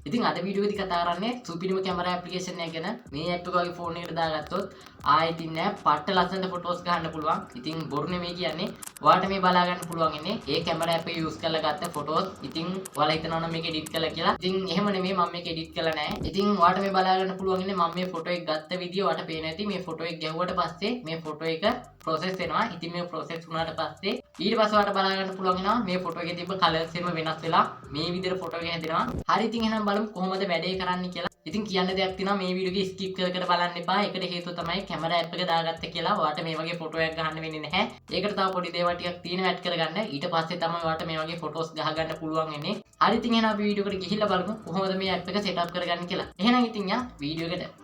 ඉතින් අද වීඩියෝ එකේදී කතා කරන්නේ සුපිරිම කැමරා ඇප්ලිකේෂන් එක ගැන. මේ ඇප් එක වගේ ෆෝන් එකට දාගත්තොත් ආයෙත් ඉන්නේ පට්ට ලස්සනට ෆොටෝස් ගන්න පුළුවන්. ඉතින් බොරු නෙමෙයි කියන්නේ. ඔයාලට මේ බලා ගන්න පුළුවන් ඉන්නේ ඒ කැමරා ඇප් එක යූස් කරලා ගත්ත ෆොටෝස්. ඉතින් ඔයාලා හිතනවා නම් මේක එඩිට් කරලා කියලා. ඉතින් එහෙම නෙමෙයි මම මේක එඩිට් කරලා නැහැ. ඉතින් ඔයාලට මේ බලා ගන්න පුළුවන් ඉන්නේ මම මේ ෆොටෝ එක ගත්ත විදිය ඔයාලට පේන ඇති. මේ ෆොටෝ එක ගැහුවට පස්සේ මේ ෆොටෝ එක ප්‍රොසෙස් වෙනවා. ඉතින් මේ ප්‍රොසෙස් වුණාට පස්සේ ඊට පස්සේ ඔයාලට බලා ගන්න පුළුවන් වෙනවා මේ ෆොටෝ එකේ තිබ්බ කලර්ස් එම වෙනස් වෙලා මේ විදිහට ෆොටෝ එක හැදෙනවා. හරි ඉතින් එහෙනම් බලමු කොහොමද වැඩේ කරන්නේ කියලා. ඉතින් කියන්න දෙයක් තියෙනවා මේ වීඩියෝ එක ස්කිප් කර කර බලන්න එපා. ඒකට හේතුව තමයි කැමරා ඇප් එක දාගත්ත කියලා ඔයාලට මේ වගේ ෆොටෝ එකක් ගන්න වෙන්නේ නැහැ. ඒකට තව පොඩි දේවල් ටිකක් තියෙනවා ඇඩ් කරගන්න. ඊට පස්සේ තමයි ඔයාලට මේ වගේ ෆොටෝස් ගහ ගන්න පුළුවන් වෙන්නේ. හරි ඉතින් එහෙනම් අපි වීඩියෝ එකට ගිහිල්ලා බලමු කොහොමද මේ ඇප් එක සෙට් අප් කරගන්නේ කියලා. එහෙනම් ඉතින් යා වීඩියෝ එකට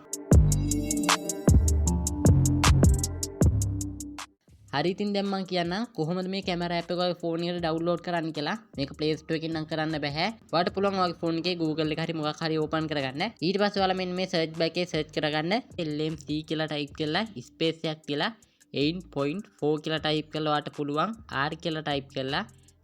හරි ඉතින් දැන් මම කියන්නම් කොහොමද මේ කැමරා ඇප් එක ඔය ෆෝන් එකට ඩවුන්ලෝඩ් කරන්න කියලා. මේක Play Store එකකින් නම් කරන්න බෑ. ඔයාලට පුළුවන් ඔයාගේ ෆෝන් එකේ Google එක හරි මොකක් හරි ඕපන් කරගන්න. ඊට පස්සේ ඔයාලා මෙන්න මේ සර්ච් බාර් එකේ සර්ච් කරගන්න LMC කියලා ටයිප් කරලා ස්පේස් එකක් තියලා 8.4 කියලා ටයිප් කරලා ඔයාලට පුළුවන් R කියලා ටයිප් කරලා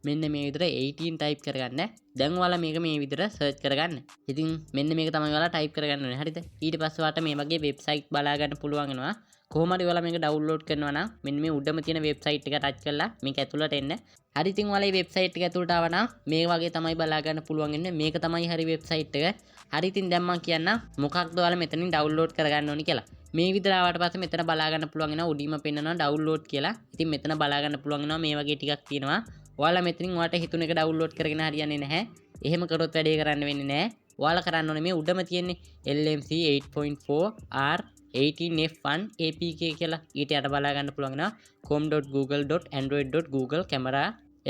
මෙන්න මේ විදිහට 18 ටයිප් කරගන්න. දැන් ඔයාලා මේක මේ විදිහට සර්ච් කරගන්න. ඉතින් මෙන්න මේක තමයි ඔයාලා ටයිප් කරගන්න ඕනේ. හරිද? ඊට පස්සේ ඔයාලට මේ වගේ වෙබ්සයිට් බලා ගන්න පුළුවන් වෙනවා. කොහොම හරි ඔයාලා මේක ඩවුන්ලෝඩ් කරනවා නම් මෙන්න මේ උඩම තියෙන වෙබ්සයිට් එක ටච් කරලා මේක ඇතුළට එන්න. හරි ඉතින් ඔයාලා මේ වෙබ්සයිට් එක ඇතුළට ආවා නම් මේ වගේ තමයි බලා ගන්න පුළුවන් ඉන්නේ. මේක තමයි හරි වෙබ්සයිට් එක. හරි ඉතින් දැන් මම කියන්නම් මොකක්ද ඔයාලා මෙතනින් ඩවුන්ලෝඩ් කරගන්න ඕනි කියලා. මේ විදිහට ආවට පස්සේ මෙතන බලා ගන්න පුළුවන් වෙනවා උඩින්ම පෙන්නනවා ඩවුන්ලෝඩ් කියලා. ඉතින් මෙතන බලා ගන්න පුළුවන් වෙනවා මේ වගේ ටිකක් තියෙනවා. ඔයාලා මෙතනින් ඔයාලට හිතුන එක ඩවුන්ලෝඩ් කරගෙන හරියන්නේ නැහැ. එහෙම කරොත් වැඩේ කරන්න වෙන්නේ නැහැ. ඔයාලා කරන්න ඕනේ මේ උඩම තියෙන්නේ LMC 8.4 R 18F1 APK කියලා. ඊට යට බලා ගන්න පුළුවන් වෙනවා com.google.android.google camera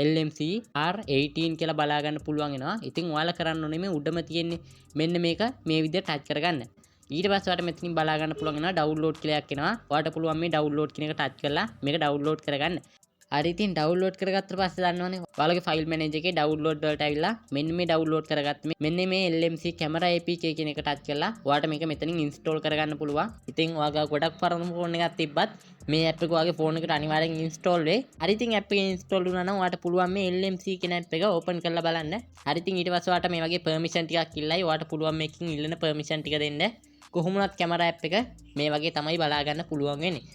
LMC R18 කියලා බලා ගන්න පුළුවන් වෙනවා. ඉතින් ඔයාලා කරන්න ඕනේ මේ උඩම තියෙන්නේ මෙන්න මේක මේ විදිහට ටච් කරගන්න. ඊට පස්සේ ඔයාලට මෙතනින් බලා ගන්න පුළුවන් වෙනවා ඩවුන්ලෝඩ් කියලා එකක් එනවා. ඔයාලට පුළුවන් මේ ඩවුන්ලෝඩ් කියන එක ටච් කරලා මේක ඩවුන්ලෝඩ් කරගන්න. හරි ඉතින් ඩවුන්ලෝඩ් කරගත්ත පස්සේ දන්නවනේ ඔයාලගේ ෆයිල් මැනේජර් එකේ ඩවුන්ලෝඩ් වලට ඇවිල්ලා මෙන්න මේ ඩවුන්ලෝඩ් කරගත්ත මෙන්න මේ LMC camera APK කියන එක ටච් කරලා ඔයාලට මේක මෙතනින් ඉන්ස්ටෝල් කරගන්න පුළුවන්. ඉතින් ඔයාගේ ගොඩක් පරණ ෆෝන් එකක් තිබ්බත් මේ ඇප් එක ඔයාගේ ෆෝන් එකට අනිවාර්යෙන් ඉන්ස්ටෝල් වෙයි. හරි ඉතින් ඇප් එක ඉන්ස්ටෝල් වුණා නම් ඔයාලට පුළුවන් මේ LMC කියන ඇප් එක ඕපන් කරලා බලන්න. හරි ඉතින් ඊට පස්සේ ඔයාලට මේ වගේ පර්මිෂන් ටිකක් ඉල්ලයි. ඔයාලට පුළුවන් මේකකින් ඉල්ලන පර්මිෂන් ටික දෙන්න. කොහොමුණත් කැමරා ඇප් එක මේ වගේ තමයි බලා ගන්න පුළුවන් වෙන්නේ.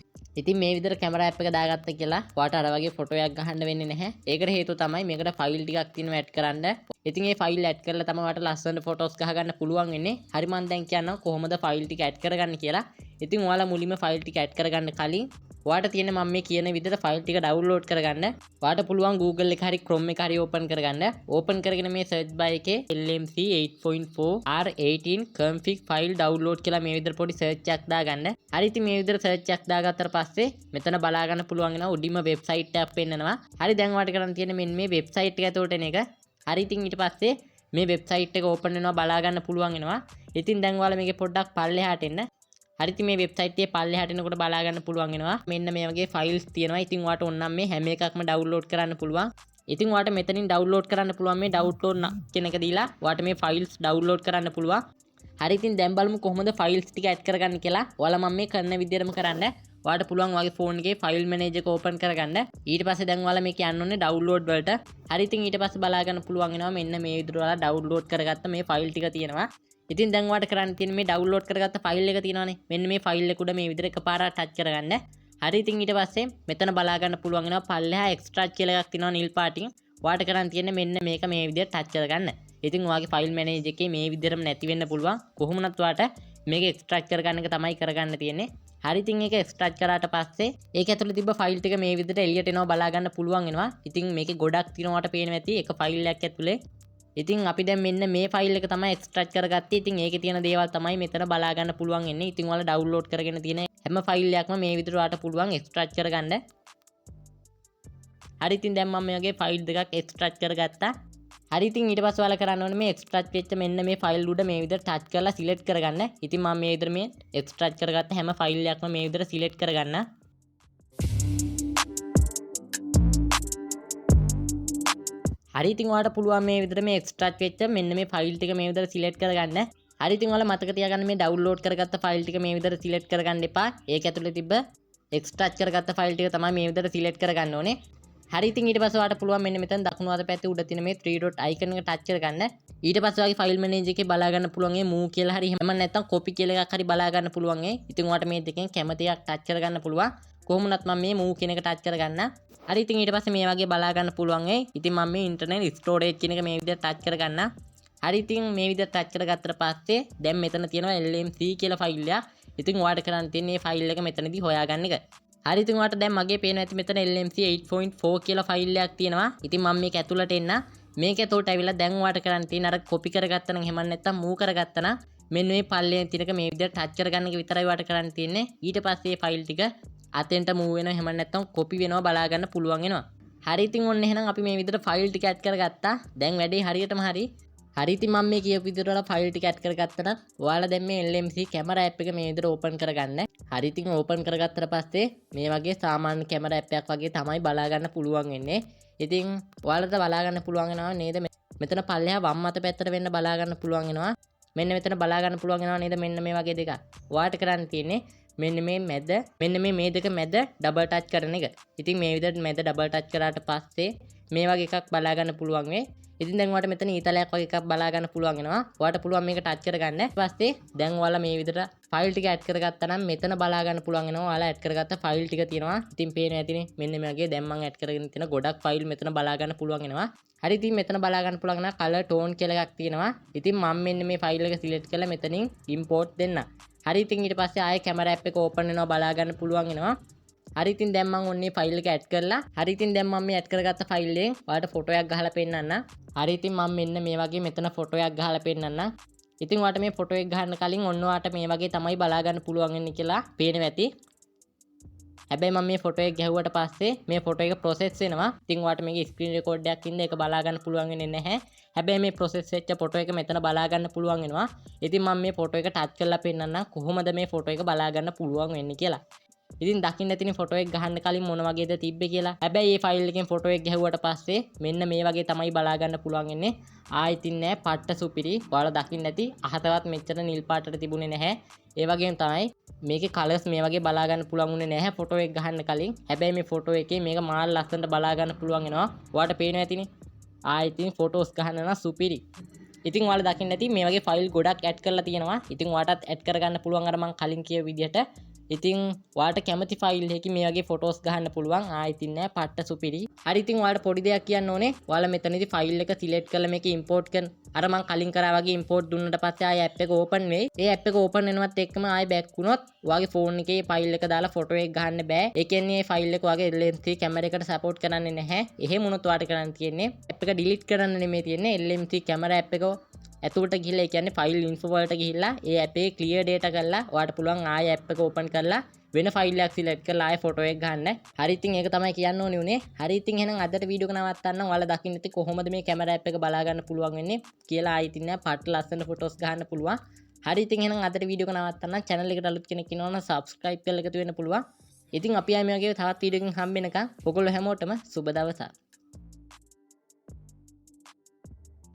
ඉතින් මේ විදිහට කැමරා ඇප් එක දාගත්ත කියලා ඔයාලට අර වගේ ෆොටෝ එකක් ගහන්න වෙන්නේ නැහැ. ඒකට හේතුව තමයි මේකට ෆයිල් ටිකක් තියෙනවා ඇඩ් කරන්න. ඉතින් මේ ෆයිල් ඇඩ් කරලා තමයි ඔයාලට ලස්සන ෆොටෝස් ගහ ගන්න පුළුවන් වෙන්නේ. හරි මම දැන් කියන්නම් කොහොමද ෆයිල් ටික ඇඩ් කරගන්න කියලා. ඉතින් ඔයාලා මුලින්ම ෆයිල් ටික ඇඩ් කරගන්න කලින් ඔයාලට තියෙන මම මේ කියන විදිහට ෆයිල් ටික ඩවුන්ලෝඩ් කරගන්න. ඔයාලට පුළුවන් Google එක හරි Chrome එක හරි ඕපන් කරගන්න. ඕපන් කරගෙන මේ සර්ච් බාර් එකේ LMC 8.4 R18 config file download කියලා මේ විදිහට පොඩි සර්ච් එකක් දාගන්න. හරි ඉතින් මේ විදිහට සර්ච් එකක් දාගත්තට පස්සේ මෙතන බලා ගන්න පුළුවන් වෙනවා උඩින්ම වෙබ්සයිට් එකක් පෙන්නනවා. හරි දැන් ඔයාලට කරන්න තියෙන්නේ මෙන්න මේ වෙබ්සයිට් එක ඇතුළට එන එක. හරි ඉතින් ඊට පස්සේ මේ වෙබ්සයිට් එක ඕපන් වෙනවා බලා ගන්න පුළුවන් වෙනවා. ඉතින් දැන් ඔයාලා මේකේ පොඩ්ඩක් පල්ලෙහාට එන්න. හරි ඉතින් මේ වෙබ්සයිට් එකේ පල්ලෙහාට එනකොට බලා ගන්න පුළුවන් වෙනවා මෙන්න මේ වගේ ෆයිල්ස් තියෙනවා. ඉතින් ඔයාලට ඕන නම් මේ හැම එකක්ම ඩවුන්ලෝඩ් කරන්න පුළුවන්. ඉතින් ඔයාලට මෙතනින් ඩවුන්ලෝඩ් කරන්න පුළුවන් මේ ඩවුන්ලෝඩ් කියන එක දීලා ඔයාලට මේ ෆයිල්ස් ඩවුන්ලෝඩ් කරන්න පුළුවන්. හරි ඉතින් දැන් බලමු කොහොමද ෆයිල්ස් ටික ඇඩ් කරගන්න කියලා. ඔයාලා මම මේ කරන විදිහටම කරන්න. ඔයාලට පුළුවන් ඔයාගේ ෆෝන් එකේ ෆයිල් මැනේජර් එක ඕපන් කරගන්න. ඊට පස්සේ දැන් ඔයාලා මේක යන්න ඕනේ ඩවුන්ලෝඩ් වලට. හරි ඉතින් ඊට පස්සේ බලා ගන්න පුළුවන් වෙනවා මෙන්න මේ විදිහට ඔයාලා ඩවුන්ලෝඩ් කරගත්ත මේ ෆයිල් ටික තියෙනවා. ඉතින් දැන් ඔයාලට කරන්න තියෙන්නේ මේ ඩවුන්ලෝඩ් කරගත්ත ෆයිල් එක තියෙනවානේ. මෙන්න මේ ෆයිල් එක උඩ මේ විදිහට එකපාරට ටච් කරගන්න. හරි ඉතින් ඊට පස්සේ මෙතන බලා ගන්න පුළුවන් වෙනවා පල්ලෙහා එක්ස්ට්‍රාක්ට් කියලා එකක් තියෙනවා නිල් පාටින්. ඔයාලට කරන්න තියෙන්නේ මෙන්න මේක මේ විදිහට ටච් කරගන්න. ඉතින් ඔයාගේ ෆයිල් මැනේජර් එකේ මේ විදිහටම නැති වෙන්න පුළුවන්. කොහොමනත් ඔයාලට මේක එක්ස්ට්‍රාක්ට් කරගන්න එක තමයි කරගන්න තියෙන්නේ. හරි ඉතින් ඒක එක්ස්ට්‍රාක්ට් කරාට පස්සේ ඒක ඇතුළේ තිබ්බ ෆයිල් ටික මේ විදිහට එළියට එනවා බලා ගන්න පුළුවන් වෙනවා. ඉතින් මේකේ ගොඩක් තියෙනවා ඔයාලට පේනවා ඇති එක ෆයිල් එකක් ඇතුළේ. ඉතින් අපි දැන් මෙන්න මේ ෆයිල් එක තමයි එක්ස්ට්‍රාක්ට් කරගත්තේ. ඉතින් ඒකේ තියෙන දේවල් තමයි මෙතන බලා ගන්න පුළුවන් වෙන්නේ. ඉතින් ඔයාලා ඩවුන්ලෝඩ් කරගෙන තියෙන හැම ෆයිල් එකක්ම මේ විදිහට ඔයාලට පුළුවන් එක්ස්ට්‍රාක්ට් කරගන්න. හරි ඉතින් දැන් මම මේ වගේ ෆයිල් දෙකක් එක්ස්ට්‍රාක්ට් කරගත්තා. හරි ඉතින් ඊට පස්සේ ඔයාලා කරන්න ඕනේ මේ එක්ස්ට්‍රාක්ට් වෙච්ච මෙන්න මේ ෆයිල් උඩ මේ විදිහට ටච් කරලා සිලෙක්ට් කරගන්න. ඉතින් මම මේ විදිහට මේ එක්ස්ට්‍රාක්ට් කරගත්ත හැම ෆයිල් එකක්ම මේ විදිහට සිලෙක්ට් කරගන්න. හරි ඉතින් ඔයාලට පුළුවන් මේ විදිහට මේ එක්ස්ට්‍රාක්ට් වෙච්ච මෙන්න මේ ෆයිල් ටික මේ විදිහට සිලෙක්ට් කරගන්න. හරි ඉතින් ඔයාලා මතක තියාගන්න මේ ඩවුන්ලෝඩ් කරගත්ත ෆයිල් ටික මේ විදිහට සිලෙක්ට් කරගන්න එපා. ඒක ඇතුළේ තිබ්බ එක්ස්ට්‍රාක්ට් කරගත්ත ෆයිල් ටික තමයි මේ විදිහට සිලෙක්ට් කරගන්න ඕනේ. හරි ඉතින් ඊට පස්සේ ඔයාලට පුළුවන් මෙන්න මෙතන දකුණු අත පැත්තේ උඩ තියෙන මේ 3 dot icon එක ටච් කරගන්න. ඊට පස්සේ ඔයාගේ ෆයිල් මැනේජර් එකේ බලා ගන්න පුළුවන් මේ move කියලා හරි එහෙම නැත්නම් copy කියලා එකක් හරි බලා ගන්න පුළුවන්. ඉතින් ඔයාලට මේ දෙකෙන් කැමති එකක් ටච් කරගන්න පුළුවන්. කොහොම වුණත් මම මේ move කියන එක ටච් කරගන්න. හරි ඉතින් ඊට පස්සේ මේ වගේ බලා ගන්න පුළුවන්. ඉතින් මම මේ internet storage කියන එක මේ විදිහට ටච් කරගන්න. හරි ඉතින් මේ විදිහට ටච් කරගත්තට පස්සේ දැන් මෙතන තියෙනවා LMC කියලා ෆයිල් එක. ඉතින් ඔයාලට කරන්න තියෙන්නේ මේ ෆයිල් එක මෙතනදී හොයාගන්න එක. හරි ඉතින් ඔයාලට දැන් මගේ පේන ඇති මෙතන LMC 8.4 කියලා ෆයිල් එකක් තියෙනවා. ඉතින් මම මේක ඇතුළට එන්න. මේක ඇතුළට ඇවිල්ලා දැන් ඔයාලට කරන්න තියෙන අර copy කරගත්තා නම් එහෙම නැත්නම් move කරගත්තා නම් මෙන්න මේ පල්ලෙන් තියෙනක මේ විදිහට ටච් කරගන්න එක විතරයි ඔයාලට කරන්න තියෙන්නේ. ඊට පස්සේ මේ ෆයිල් ටික අතෙන්ට move වෙනවා එහෙම නැත්නම් copy වෙනවා බලා ගන්න පුළුවන් වෙනවා. හරි ඉතින් ඔන්න එහෙනම් අපි මේ විදිහට ෆයිල් ටික ඇඩ් කරගත්තා. දැන් වැඩේ හරියටම හරි. හරි ඉතින් මම මේ කියපු විදිහට ඔයාලා ෆයිල් ටික ඇඩ් කරගත්තා නම් ඔයාලා දැන් මේ LMC කැමරා ඇප් එක මේ විදිහට ඕපන් කරගන්න. හරි ඉතින් ඕපන් කරගත්තට පස්සේ මේ වගේ සාමාන්‍ය කැමරා ඇප් එකක් වගේ තමයි බලා ගන්න පුළුවන් වෙන්නේ. ඉතින් ඔයාලට බලා ගන්න පුළුවන් වෙනවා නේද? මෙතන පල්ලෙහා වම් අත පැත්තට වෙන්න බලා ගන්න පුළුවන් වෙනවා. මෙන්න මෙතන බලා ගන්න පුළුවන් වෙනවා නේද? මෙන්න මේ වගේ දෙකක්. ඔයාලට කරන්න තියෙන්නේ මෙන්න මේ දෙක මැද ඩබල් ටච් කරන එක. ඉතින් මේ විදිහට මැද ඩබල් ටච් කරාට පස්සේ මේ වගේ එකක් බලා ගන්න පුළුවන් වෙයි. ඉතින් දැන් ඔයාලට මෙතන ඊතලයක් වගේ එකක් බලා ගන්න පුළුවන් වෙනවා. ඔයාලට පුළුවන් මේක ටච් කරගන්න. ඊට පස්සේ දැන් ඔයාලා මේ විදිහට ෆයිල් ටික ඇඩ් කරගත්තා නම් මෙතන බලා ගන්න පුළුවන් වෙනවා. ඔයාලා ඇඩ් කරගත්ත ෆයිල් ටික තියෙනවා. ඉතින් පේනවා ඇතිනේ මෙන්න මේ වගේ දැන් මම ඇඩ් කරගෙන තියෙන ගොඩක් ෆයිල් මෙතන බලා ගන්න පුළුවන් වෙනවා. හරි ඉතින් මෙතන බලා ගන්න පුළුවන් වෙනවා color tone කියලා එකක් තියෙනවා. ඉතින් මම මෙන්න මේ ෆයිල් එක සිලෙක්ට් කරලා මෙතනින් import දෙන්න. හරි ඉතින් ඊට පස්සේ ආයේ කැමරා ඇප් එක ඕපන් වෙනවා බලා ගන්න පුළුවන් වෙනවා. හරි ඉතින් දැන් මම ඔන්නේ ෆයිල් එක ඇඩ් කරලා හරි ඉතින් දැන් මම මේ ඇඩ් කරගත්ත ෆයිල් එකෙන් ඔයාලට ෆොටෝ එකක් ගහලා පෙන්නන්න. හරි ඉතින් මම මෙන්න මේ වගේ මෙතන ෆොටෝ එකක් ගහලා පෙන්නන්න. ඉතින් ඔයාලට මේ ෆොටෝ එක ගහන්න කලින් ඔන්න ඔයාලට මේ වගේ තමයි බලා ගන්න පුළුවන් වෙන්නේ කියලා පේනවා ඇති. හැබැයි මම මේ ෆොටෝ එක ගැහුවට පස්සේ මේ ෆොටෝ එක ප්‍රොසෙස් වෙනවා. ඉතින් ඔයාලට මේකේ ස්ක්‍රීන් රෙකෝඩ් එකක් ඉන්න ඒක බලා ගන්න පුළුවන් වෙන්නේ නැහැ. හැබැයි මේ ප්‍රොසෙස් වෙච්ච ෆොටෝ එක මෙතන බලා ගන්න පුළුවන් වෙනවා. ඉතින් මම මේ ෆොටෝ එක ටච් කරලා පෙන්නන්නම් කොහොමද මේ ෆොටෝ එක බලා ගන්න පුළුවන් වෙන්නේ කියලා. ඉතින් දකින්න ඇතිනේ ෆොටෝ එක ගහන්න කලින් මොන වගේද තිබ්බේ කියලා. හැබැයි මේ ෆයිල් එකෙන් ෆොටෝ එක ගැහුවට පස්සේ මෙන්න මේ වගේ තමයි බලා ගන්න පුළුවන් වෙන්නේ. ඉතින් නෑ පට්ට සුපිරි. ඔයාලා දකින්න ඇති අහතවත් මෙච්චර නිල් පාටට තිබුණේ නැහැ. ඒ වගේම තමයි මේකේ කලර්ස් මේ වගේ බලා ගන්න පුළුවන් උනේ නැහැ ෆොටෝ එක ගහන්න කලින්. හැබැයි මේ ෆොටෝ එකේ මේක මාල් ලස්සනට බලා ගන්න පුළුවන් වෙනවා. ඔයාලට පේනවා ඇතිනේ. ඉතින් ෆොටෝස් ගහන්න නම් සුපිරි. ඉතින් ඔයාලා දකින්න ඇති මේ වගේ ෆයිල් ගොඩක් ඇඩ් කරලා තියෙනවා. ඉතින් ඔයාලටත් ඇඩ් කරගන්න පුළුවන් අර මම කලින් කියපු විදිහට. ඉතින් ඔයාලට කැමති ෆයිල් එකකින් මේ වගේ ෆොටෝස් ගහන්න පුළුවන්. ඉතින් නෑ පට්ට සුපිරි. හරි ඉතින් ඔයාලට පොඩි දෙයක් කියන්න ඕනේ. ඔයාලා මෙතනදී ෆයිල් එක සිලෙක්ට් කරලා මේක ඉම්පෝට් කරන. අර මම කලින් කරා වගේ ඉම්පෝට් දුන්නට පස්සේ ආයෙ ඇප් එක ඕපන් වෙයි. ඒ ඇප් එක ඕපන් වෙනවත් එක්කම ආයෙ බෑක් වුණොත් ඔයාගේ ෆෝන් එකේ ෆයිල් එක දාලා ෆොටෝ එක ගහන්න බෑ. ඒ කියන්නේ මේ ෆයිල් එක ඔයාගේ LMC කැමරා එකට සපෝට් කරන්නේ නැහැ. එහෙම වුණොත් ඔයාලට කරන්න තියෙන්නේ ඇප් එක ඩිලීට් කරන්න නෙමෙයි තියෙන්නේ. LMC කැමරා ඇප් එක ඇතුළට ගිහිල්ලා ඒ කියන්නේ ෆයිල් ඉන්ෆෝ වලට ගිහිල්ලා ඒ ඇප් එකේ ක්ලියර් ඩේටා කරලා ඔයාලට පුළුවන් ආයෙ ඇප් එක ඕපන් කරලා වෙන ෆයිල් එකක් සිලෙක්ට් කරලා ආයෙ ෆොටෝ එක ගන්න. හරි ඉතින් ඒක තමයි කියන්න ඕනේ උනේ. හරි ඉතින් එහෙනම් අදට වීඩියෝ එක නවත්තන්න. ඔයාලා දකින්න ඇති කොහොමද මේ කැමරා ඇප් එක බලා ගන්න පුළුවන් වෙන්නේ කියලා. ඉතින් නෑ පට ලස්සන ෆොටෝස් ගන්න පුළුවන්. හරි ඉතින් එහෙනම් අදට වීඩියෝ එක නවත්තන්න. channel එකට අලුත් කෙනෙක් ඉන්නවා නම් subscribe කරලා එකතු වෙන්න පුළුවන්. ඉතින් අපි ආයෙ මේ වගේ තවත් වීඩියෝ එකකින් හම්බ වෙනකම් ඔයගොල්ලෝ හැමෝටම සුබ දවසක්.